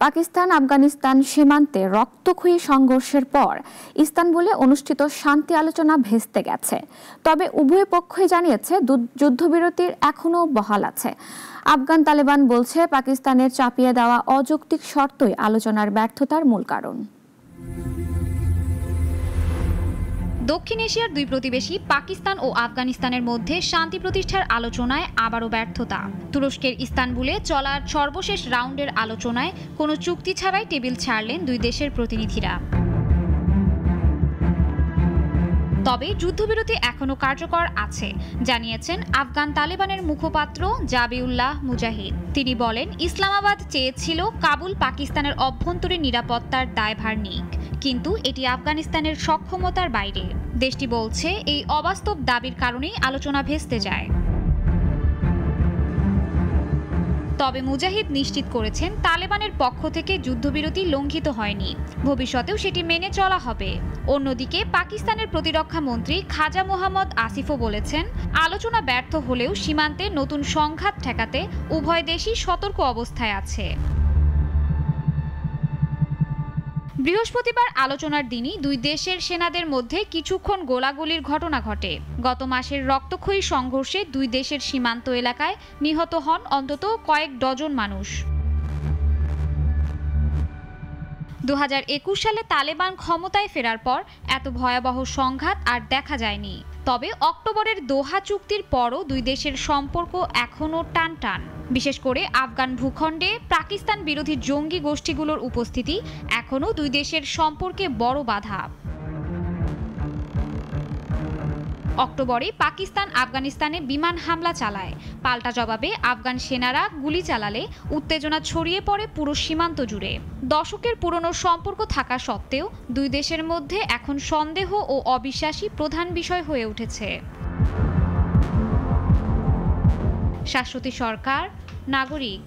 পাকিস্তান আফগানিস্তান সীমান্তে রক্তক্ষয়ী সংঘর্ষের পর ইস্তানবুলে অনুষ্ঠিত শান্তি আলোচনা ভেস্তে গেছে। তবে উভয় পক্ষই জানিয়েছে যুদ্ধবিরতির এখনও বহাল আছে। আফগান তালেবান বলছে পাকিস্তানের চাপিয়ে দেওয়া অযৌক্তিক শর্তই আলোচনার ব্যর্থতার মূল কারণ। দক্ষিণ এশিয়ার দুই প্রতিবেশী পাকিস্তান ও আফগানিস্তানের মধ্যে শান্তি প্রতিষ্ঠার আলোচনায় আবারও ব্যর্থতা। তুরস্কের ইস্তানবুলে চলা সর্বশেষ রাউন্ডের আলোচনায় কোনো চুক্তি ছাড়াই টেবিল ছাড়লেন দুই দেশের প্রতিনিধিরা। তবে যুদ্ধবিরতি এখনও কার্যকর আছে জানিয়েছেন আফগান তালেবানের মুখপাত্র জাবিউল্লাহ মুজাহিদ। তিনি বলেন, ইসলামাবাদ চেয়েছিল কাবুল পাকিস্তানের অভ্যন্তরীণ নিরাপত্তার দায়ভার নিক, কিন্তু এটি আফগানিস্তানের সক্ষমতার বাইরে। দেশটি বলছে এই অবাস্তব দাবির কারণেই আলোচনা ভেস্তে যায়। তবে মুজাহিদ নিশ্চিত করেছেন তালেবানের পক্ষ থেকে যুদ্ধবিরতি লঙ্ঘিত হয়নি, ভবিষ্যতেও সেটি মেনে চলা হবে। অন্যদিকে পাকিস্তানের প্রতিরক্ষা মন্ত্রী খাজা মোহাম্মদ আসিফও বলেছেন, আলোচনা ব্যর্থ হলেও সীমান্তে নতুন সংঘাত ঠেকাতে উভয় দেশই সতর্ক অবস্থায় আছে। বৃহস্পতিবার আলোচনার দিনই দুই দেশের সেনাদের মধ্যে কিছুক্ষণ গোলাগুলির ঘটনা ঘটে। গত মাসের রক্তক্ষয়ী সংঘর্ষে দুই দেশের সীমান্ত এলাকায় নিহত হন অন্তত কয়েক ডজন মানুষ। 2021 সালে তালেবান ক্ষমতায় ফেরার পর এত ভয়াবহ সংঘাত আর দেখা যায়নি। তবে অক্টোবরের দোহা চুক্তির পরও দুই দেশের সম্পর্ক এখনও টানটান। বিশেষ করে আফগান ভূখণ্ডে পাকিস্তান বিরোধী জঙ্গি গোষ্ঠীগুলোর উপস্থিতি এখনও দুই দেশের সম্পর্কে বড় বাধা। অক্টোবরে পাকিস্তান আফগানিস্তানে বিমান হামলা চালায়। পাল্টা জবাবে আফগান সেনারা গুলি চালালে উত্তেজনা ছড়িয়ে পড়ে পুরো সীমান্ত জুড়ে। দশকের পুরনো সম্পর্ক থাকা সত্ত্বেও দুই দেশের মধ্যে এখন সন্দেহ ও অবিশ্বাসই প্রধান বিষয় হয়ে উঠেছে। শাশ্বতী সরকার, নাগরিক।